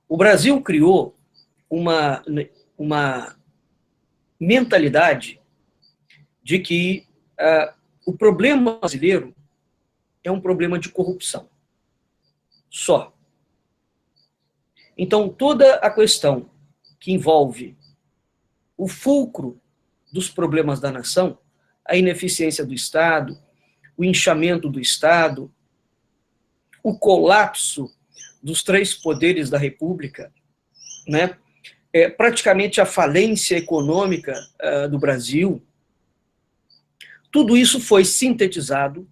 O Brasil criou uma mentalidade de que o problema brasileiro é um problema de corrupção. Só. Então, toda a questão que envolve o fulcro dos problemas da nação, a ineficiência do Estado, o inchamento do Estado, o colapso dos três poderes da República, né? Praticamente a falência econômica do Brasil, tudo isso foi sintetizado,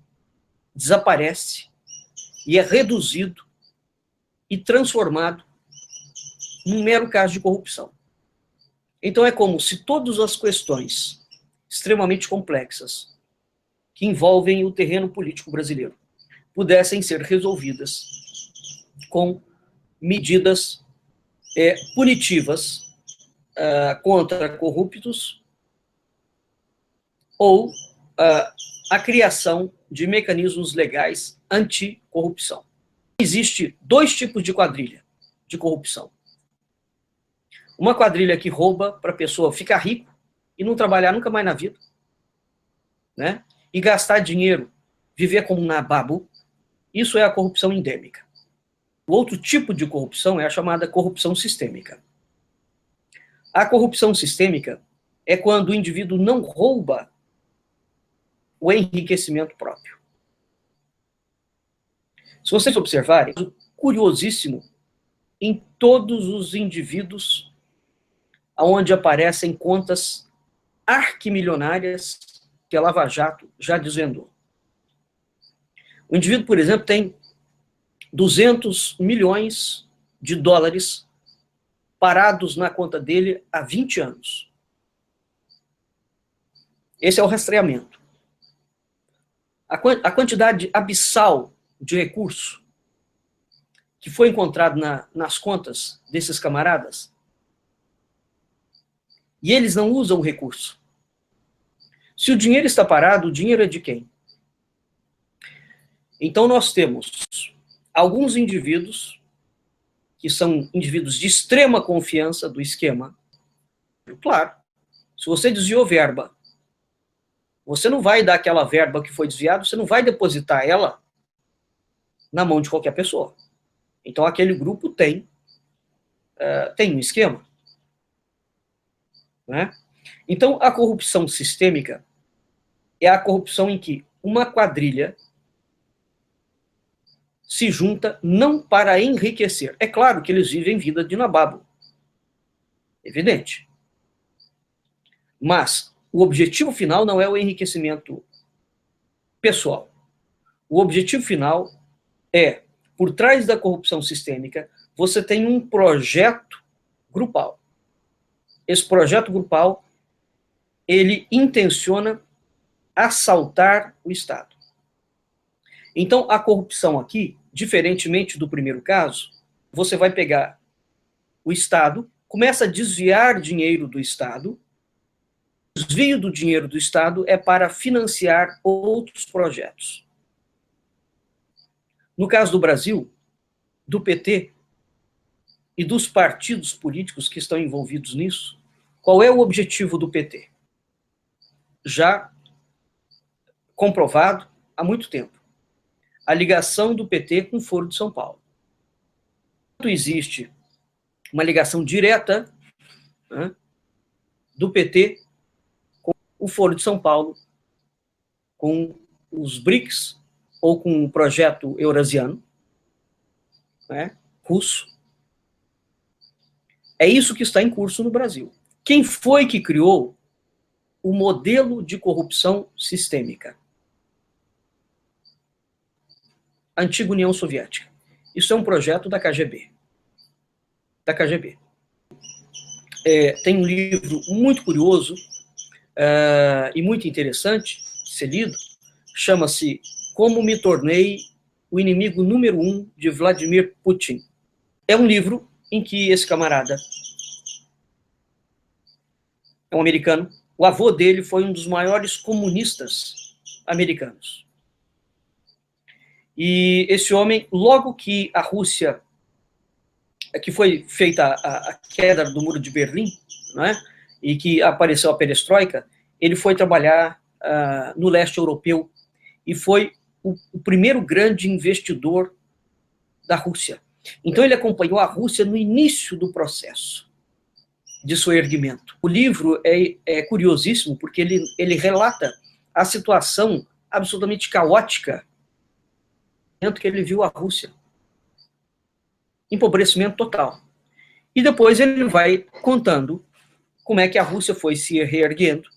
desaparece e é reduzido e transformado num mero caso de corrupção. Então é como se todas as questões extremamente complexas que envolvem o terreno político brasileiro pudessem ser resolvidas com medidas punitivas contra corruptos ou a criação de mecanismos legais anticorrupção. Existe dois tipos de quadrilha de corrupção. Uma quadrilha que rouba para a pessoa ficar rico e não trabalhar nunca mais na vida, né? E gastar dinheiro, viver como um nababo. Isso é a corrupção endêmica. O outro tipo de corrupção é a chamada corrupção sistêmica. A corrupção sistêmica é quando o indivíduo não rouba o enriquecimento próprio. Se vocês observarem, é curiosíssimo em todos os indivíduos onde aparecem contas arquimilionárias que a Lava Jato já desvendou. O indivíduo, por exemplo, tem 200 milhões de dólares parados na conta dele há 20 anos. Esse é o rastreamento. A quantidade abissal de recurso que foi encontrado nas contas desses camaradas, e eles não usam o recurso. Se o dinheiro está parado, o dinheiro é de quem? Então nós temos alguns indivíduos que são indivíduos de extrema confiança do esquema. Claro, se você desviou verba, você não vai dar aquela verba que foi desviada, você não vai depositar ela na mão de qualquer pessoa. Então aquele grupo tem um esquema. Né? Então, a corrupção sistêmica é a corrupção em que uma quadrilha se junta não para enriquecer. É claro que eles vivem vida de nababo. Evidente. Mas o objetivo final não é o enriquecimento pessoal. O objetivo final é, por trás da corrupção sistêmica, você tem um projeto grupal. Esse projeto grupal, ele intenciona assaltar o Estado. Então, a corrupção aqui, diferentemente do primeiro caso, você vai pegar o Estado, começa a desviar dinheiro do Estado, o desvio do dinheiro do Estado é para financiar outros projetos. No caso do Brasil, do PT, e dos partidos políticos que estão envolvidos nisso, qual é o objetivo do PT? Já comprovado há muito tempo. A ligação do PT com o Foro de São Paulo. Existe uma ligação direta, né, do PT com o Foro de São Paulo, com os BRICS, ou com o projeto eurasiano, né, russo. É isso que está em curso no Brasil. Quem foi que criou o modelo de corrupção sistêmica? A antiga União Soviética. Isso é um projeto da KGB. Tem um livro muito curioso e muito interessante de ser lido, chama-se Como Me Tornei o Inimigo Número 1 de Vladimir Putin. É um livro em que esse camarada é um americano, o avô dele foi um dos maiores comunistas americanos. E esse homem, logo que a Rússia que foi feita a queda do Muro de Berlim, né, e que apareceu a perestroika, ele foi trabalhar no leste europeu e foi o primeiro grande investidor da Rússia. Então ele acompanhou a Rússia no início do processo de seu erguimento. O livro é curiosíssimo porque ele relata a situação absolutamente caótica que ele viu a Rússia. Empobrecimento total. E depois ele vai contando como é que a Rússia foi se reerguendo,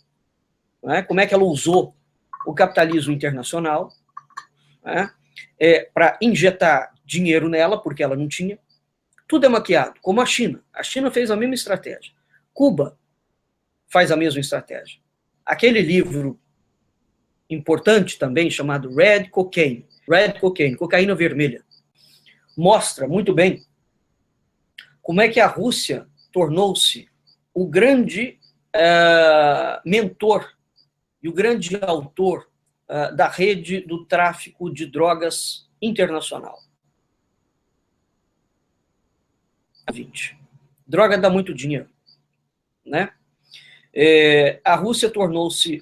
né, como é que ela usou o capitalismo internacional, né, para injetar dinheiro nela, porque ela não tinha. Tudo é maquiado, como a China. A China fez a mesma estratégia. Cuba faz a mesma estratégia. Aquele livro importante também, chamado Red Cocaine, cocaína vermelha, mostra muito bem como é que a Rússia tornou-se o grande mentor e o grande autor da rede do tráfico de drogas internacional. 20. Droga dá muito dinheiro, né? A Rússia tornou-se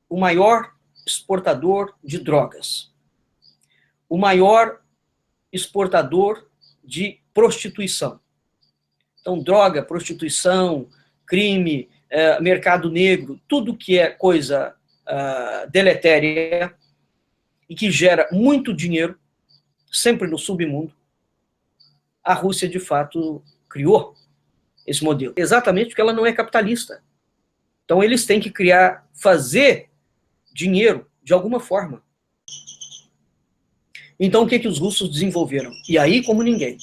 o maior exportador de drogas, o maior exportador de prostituição. Então, droga, prostituição, crime, mercado negro, tudo que é coisa deletéria e que gera muito dinheiro, sempre no submundo, a Rússia, de fato, criou esse modelo. Exatamente porque ela não é capitalista. Então, eles têm que fazer dinheiro de alguma forma. Então, o que os russos desenvolveram? E aí, como ninguém,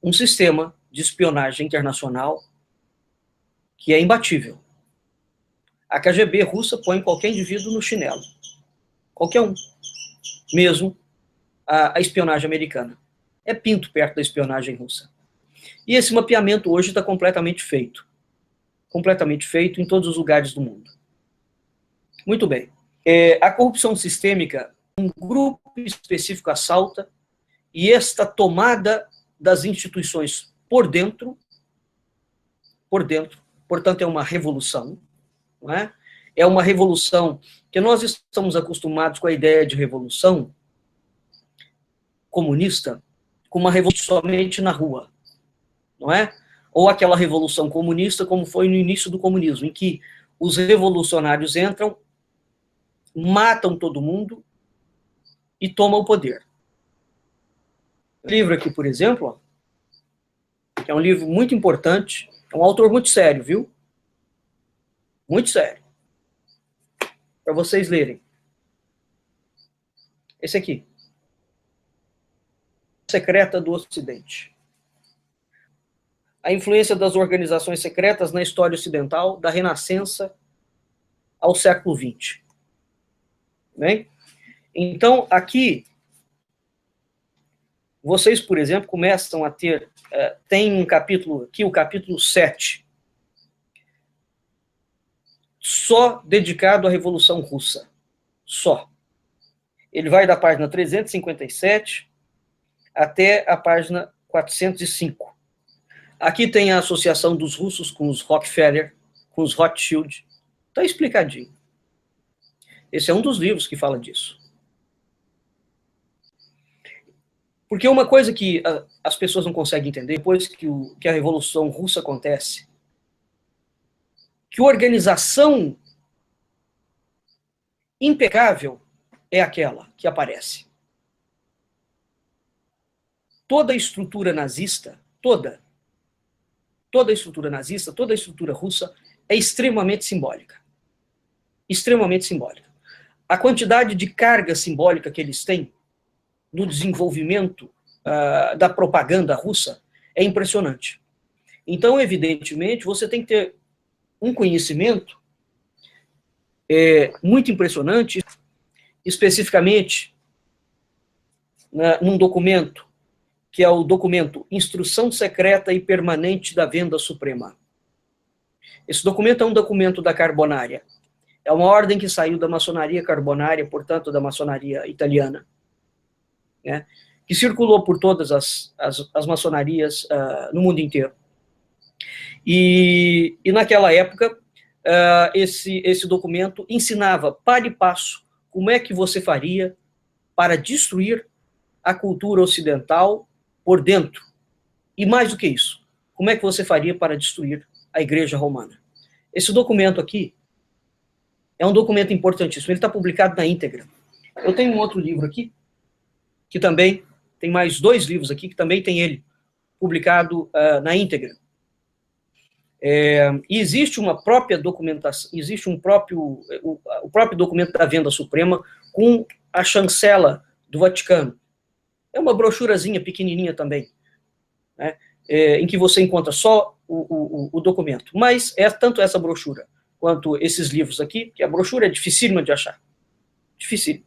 um sistema de espionagem internacional que é imbatível. A KGB russa põe qualquer indivíduo no chinelo. Qualquer um. Mesmo a espionagem americana. É pinto perto da espionagem russa. E esse mapeamento hoje está completamente feito. Completamente feito em todos os lugares do mundo. Muito bem. A corrupção sistêmica, um grupo específico assalta, e esta tomada das instituições por dentro, portanto é uma revolução, não é? É uma revolução que nós estamos acostumados com a ideia de revolução comunista, com uma revolução somente na rua, não é? Ou aquela revolução comunista como foi no início do comunismo, em que os revolucionários entram, matam todo mundo e tomam o poder. O livro aqui, por exemplo, que é um livro muito importante, é um autor muito sério, viu? Muito sério. Para vocês lerem. Esse aqui. Secreta do Ocidente. A influência das organizações secretas na história ocidental, da Renascença ao século XX. Bem? Então, aqui, vocês, por exemplo, começam a ter, tem um capítulo aqui, o capítulo 7, só dedicado à Revolução Russa. Só. Ele vai da página 357 até a página 405. Aqui tem a associação dos russos com os Rockefeller, com os Rothschild. Está explicadinho. Esse é um dos livros que fala disso. Porque uma coisa que as pessoas não conseguem entender, depois que a Revolução Russa acontece, que organização impecável é aquela que aparece. Toda a estrutura nazista, toda a estrutura nazista, toda a estrutura russa é extremamente simbólica. Extremamente simbólica. A quantidade de carga simbólica que eles têm no desenvolvimento da propaganda russa é impressionante. Então, evidentemente, você tem que ter um conhecimento muito impressionante, especificamente num documento, que é o documento Instrução Secreta e Permanente da Venda Suprema. Esse documento é um documento da Carbonária. É uma ordem que saiu da maçonaria carbonária, portanto, da maçonaria italiana, né, que circulou por todas as maçonarias no mundo inteiro. E naquela época, esse documento ensinava, passo a passo, como é que você faria para destruir a cultura ocidental por dentro. E mais do que isso, como é que você faria para destruir a Igreja Romana. Esse documento aqui é um documento importantíssimo, ele está publicado na íntegra. Eu tenho um outro livro aqui, que também, tem mais 2 livros aqui, que também tem ele publicado na íntegra. E existe uma própria documentação, existe o próprio documento da Venda Suprema com a chancela do Vaticano. É uma brochurazinha pequenininha também, né, em que você encontra só o documento. Mas é tanto essa brochura quanto esses livros aqui, que a brochura é dificílima de achar. Difícil.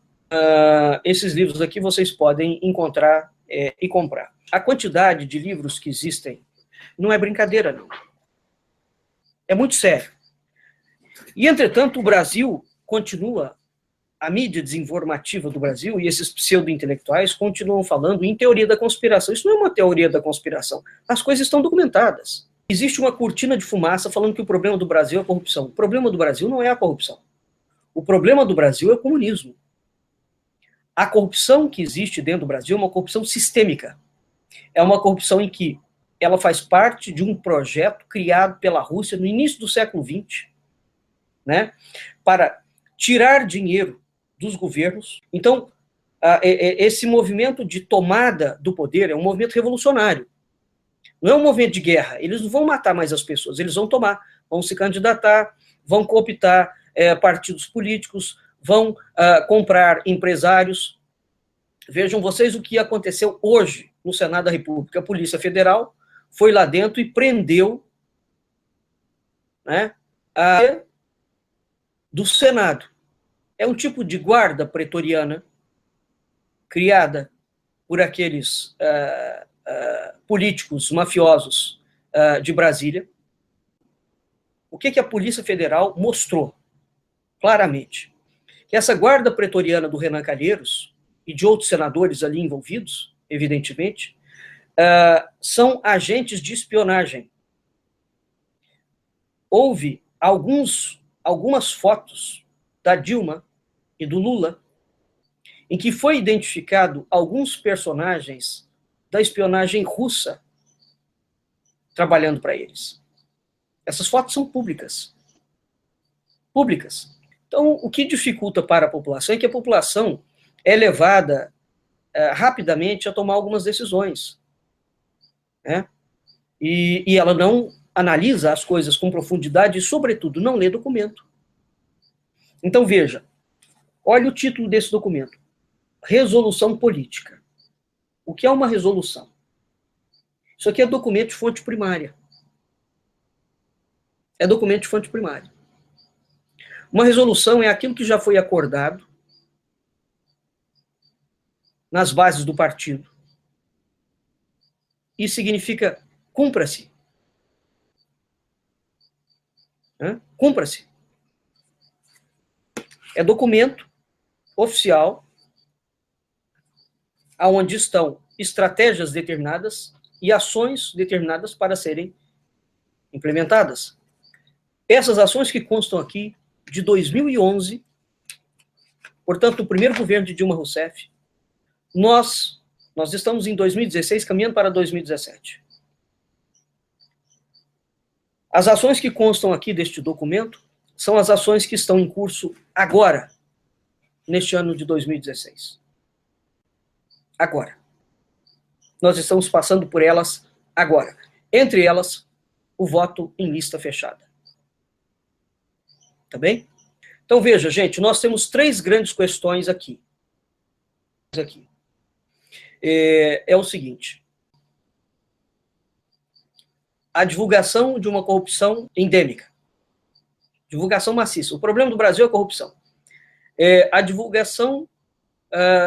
Esses livros aqui vocês podem encontrar e comprar. A quantidade de livros que existem não é brincadeira, não. É muito sério. E, entretanto, o Brasil continua, a mídia desinformativa do Brasil e esses pseudo-intelectuais continuam falando em teoria da conspiração. Isso não é uma teoria da conspiração. As coisas estão documentadas. Existe uma cortina de fumaça falando que o problema do Brasil é a corrupção. O problema do Brasil não é a corrupção. O problema do Brasil é o comunismo. A corrupção que existe dentro do Brasil é uma corrupção sistêmica. É uma corrupção em que ela faz parte de um projeto criado pela Rússia no início do século XX, né, para tirar dinheiro dos governos. Então, esse movimento de tomada do poder é um movimento revolucionário. Não é um movimento de guerra. Eles não vão matar mais as pessoas, eles vão tomar, vão se candidatar, vão cooptar partidos políticos, vão comprar empresários. Vejam vocês o que aconteceu hoje no Senado da República. A Polícia Federal foi lá dentro e prendeu, né, do Senado. É um tipo de guarda pretoriana criada por aqueles políticos mafiosos de Brasília. O que a Polícia Federal mostrou claramente? Que essa guarda pretoriana do Renan Calheiros e de outros senadores ali envolvidos, evidentemente, são agentes de espionagem. Houve algumas fotos da Dilma e do Lula em que foi identificado alguns personagens da espionagem russa trabalhando para eles. Essas fotos são públicas. Públicas. Então, o que dificulta para a população é que a população é levada rapidamente a tomar algumas decisões, né? E ela não analisa as coisas com profundidade e, sobretudo, não lê documento. Então, veja, olha o título desse documento. Resolução política. O que é uma resolução? Isso aqui é documento de fonte primária. É documento de fonte primária. Uma resolução é aquilo que já foi acordado nas bases do partido. E significa cumpra-se. Cumpra-se. É documento oficial onde estão estratégias determinadas e ações determinadas para serem implementadas. Essas ações que constam aqui, de 2011, portanto, o primeiro governo de Dilma Rousseff, nós estamos em 2016, caminhando para 2017. As ações que constam aqui deste documento são as ações que estão em curso agora, neste ano de 2016. Agora. Nós estamos passando por elas agora. Entre elas, o voto em lista fechada. Tá bem? Então, veja, gente, nós temos 3 grandes questões aqui. É o seguinte. A divulgação de uma corrupção endêmica. Divulgação maciça. O problema do Brasil é a corrupção. A divulgação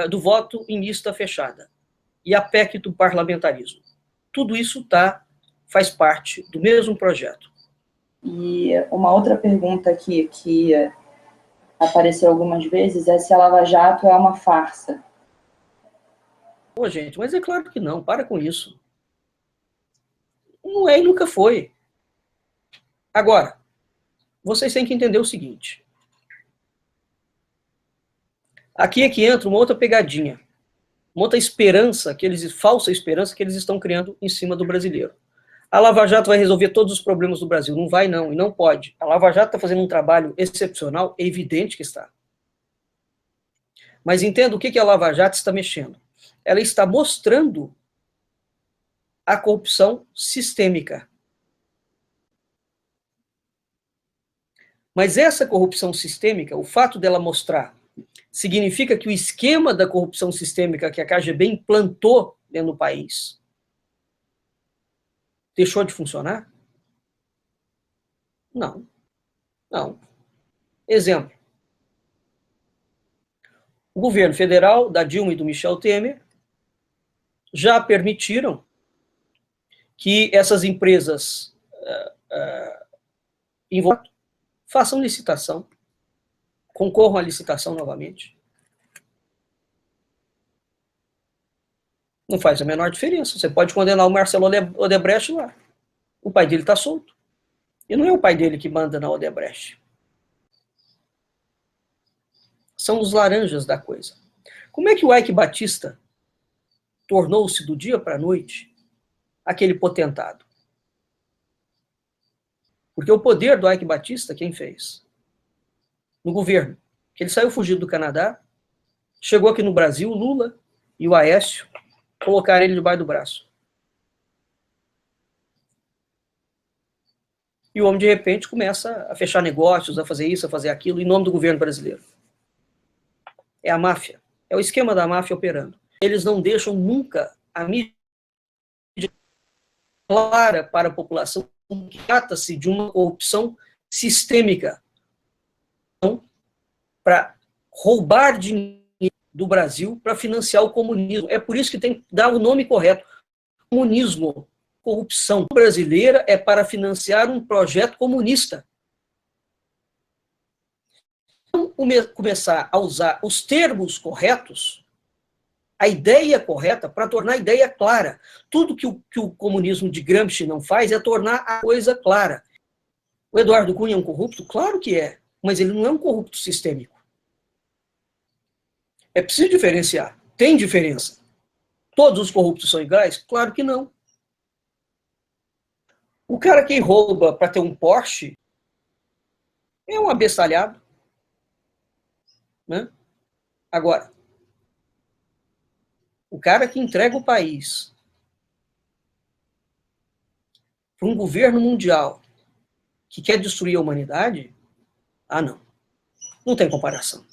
do voto em lista fechada. E a PEC do parlamentarismo. Tudo isso faz parte do mesmo projeto. E uma outra pergunta aqui que apareceu algumas vezes é se a Lava Jato é uma farsa. Pô, gente, mas é claro que não, para com isso. Não é e nunca foi. Agora, vocês têm que entender o seguinte. Aqui é que entra uma outra pegadinha, uma outra esperança, falsa esperança que eles estão criando em cima do brasileiro. A Lava Jato vai resolver todos os problemas do Brasil. Não vai, não, e não pode. A Lava Jato está fazendo um trabalho excepcional, é evidente que está. Mas entenda o que a Lava Jato está mexendo. Ela está mostrando a corrupção sistêmica. Mas essa corrupção sistêmica, o fato dela mostrar, significa que o esquema da corrupção sistêmica que a KGB implantou dentro do país deixou de funcionar? Não. Não. Exemplo. O governo federal, da Dilma e do Michel Temer, já permitiram que essas empresas façam licitação, concorram à licitação novamente. Não faz a menor diferença. Você pode condenar o Marcelo Odebrecht lá. O pai dele está solto. E não é o pai dele que manda na Odebrecht. São os laranjas da coisa. Como é que o Eike Batista tornou-se do dia para a noite aquele potentado? Porque o poder do Eike Batista, quem fez? No governo. Que ele saiu fugido do Canadá, chegou aqui no Brasil, o Lula e o Aécio colocaram ele debaixo do braço. E o homem, de repente, começa a fechar negócios, a fazer isso, a fazer aquilo, em nome do governo brasileiro. É a máfia. É o esquema da máfia operando. Eles não deixam nunca a mídia clara para a população que trata-se de uma corrupção sistêmica para roubar dinheiro do Brasil para financiar o comunismo. É por isso que tem que dar o nome correto. Comunismo, corrupção brasileira é para financiar um projeto comunista. Então, começar a usar os termos corretos, a ideia correta, para tornar a ideia clara. Tudo que o comunismo de Gramsci não faz é tornar a coisa clara. O Eduardo Cunha é um corrupto? Claro que é, mas ele não é um corrupto sistêmico. É preciso diferenciar. Tem diferença. Todos os corruptos são iguais? Claro que não. O cara que rouba para ter um Porsche é um abestalhado. Né? Agora, o cara que entrega o país para um governo mundial que quer destruir a humanidade, não. Não tem comparação.